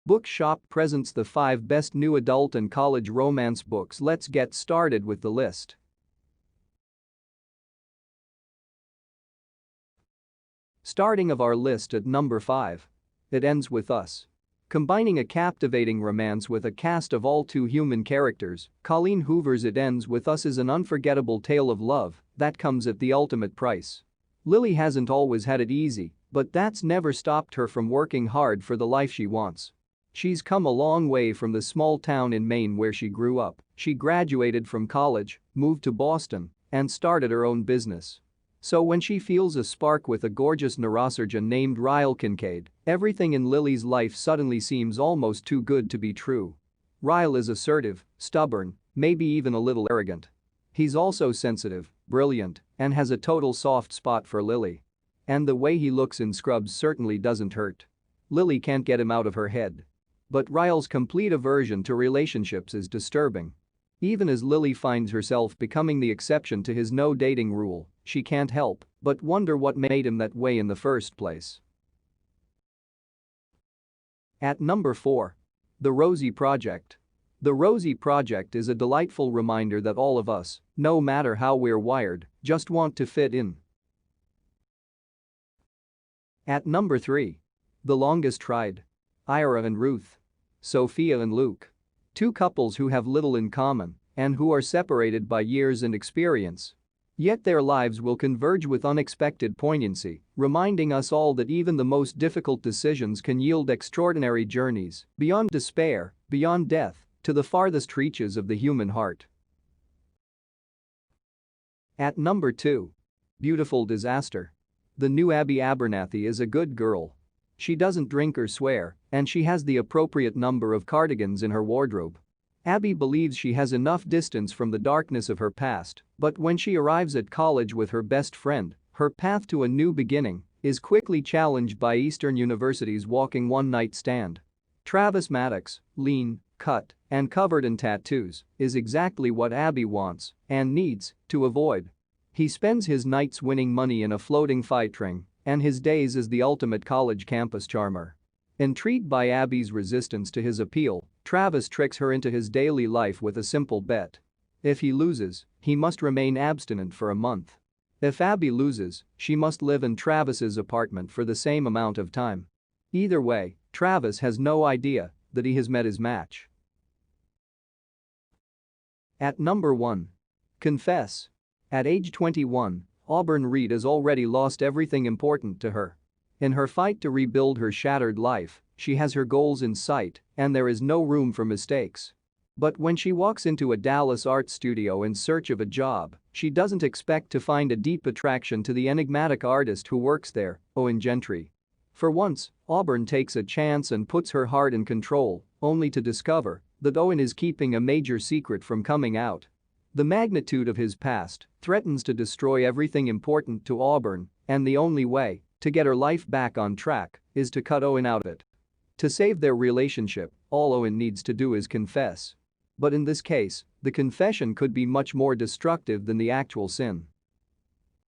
Bookshop presents the 5 best new adult and college romance books. Let's get started with the list. Starting of our list at number 5. It Ends With Us. Combining a captivating romance with a cast of all too human characters, Colleen Hoover's It Ends With Us is an unforgettable tale of love that comes at the ultimate price. Lily hasn't always had it easy, but that's never stopped her from working hard for the life she wants. She's come a long way from the small town in Maine where she grew up. She graduated from college, moved to Boston, and started her own business. So when she feels a spark with a gorgeous neurosurgeon named Ryle Kincaid, everything in Lily's life suddenly seems almost too good to be true. Ryle is assertive, stubborn, maybe even a little arrogant. He's also sensitive, brilliant, and has a total soft spot for Lily. And the way he looks in scrubs certainly doesn't hurt. Lily can't get him out of her head. But Ryle's complete aversion to relationships is disturbing. Even as Lily finds herself becoming the exception to his no-dating rule, she can't help but wonder what made him that way in the first place. At number 4. The Rosie Project. The Rosie Project is a delightful reminder that all of us, no matter how we're wired, just want to fit in. At number 3. The Longest Tried. Ira and Ruth. Sophia and Luke. 2 couples who have little in common and who are separated by years and experience. Yet their lives will converge with unexpected poignancy, reminding us all that even the most difficult decisions can yield extraordinary journeys beyond despair, beyond death, to the farthest reaches of the human heart. At number 2. Beautiful Disaster. The new Abby Abernathy is a good girl. She doesn't drink or swear, and she has the appropriate number of cardigans in her wardrobe. Abby believes she has enough distance from the darkness of her past, but when she arrives at college with her best friend, her path to a new beginning is quickly challenged by Eastern University's walking one-night stand. Travis Maddox, lean, cut, and covered in tattoos, is exactly what Abby wants and needs to avoid. He spends his nights winning money in a floating fight ring and his days as the ultimate college campus charmer. Intrigued by Abby's resistance to his appeal, Travis tricks her into his daily life with a simple bet. If he loses, he must remain abstinent for a month. If Abby loses, she must live in Travis's apartment for the same amount of time. Either way, Travis has no idea that he has met his match. At number 1. Confess. At age 21, Auburn Reed has already lost everything important to her. In her fight to rebuild her shattered life, she has her goals in sight, and there is no room for mistakes. But when she walks into a Dallas art studio in search of a job, she doesn't expect to find a deep attraction to the enigmatic artist who works there, Owen Gentry. For once, Auburn takes a chance and puts her heart in control, only to discover that Owen is keeping a major secret from coming out. The magnitude of his past threatens to destroy everything important to Auburn, and the only way to get her life back on track is to cut Owen out of it. To save their relationship, all Owen needs to do is confess. But in this case, the confession could be much more destructive than the actual sin.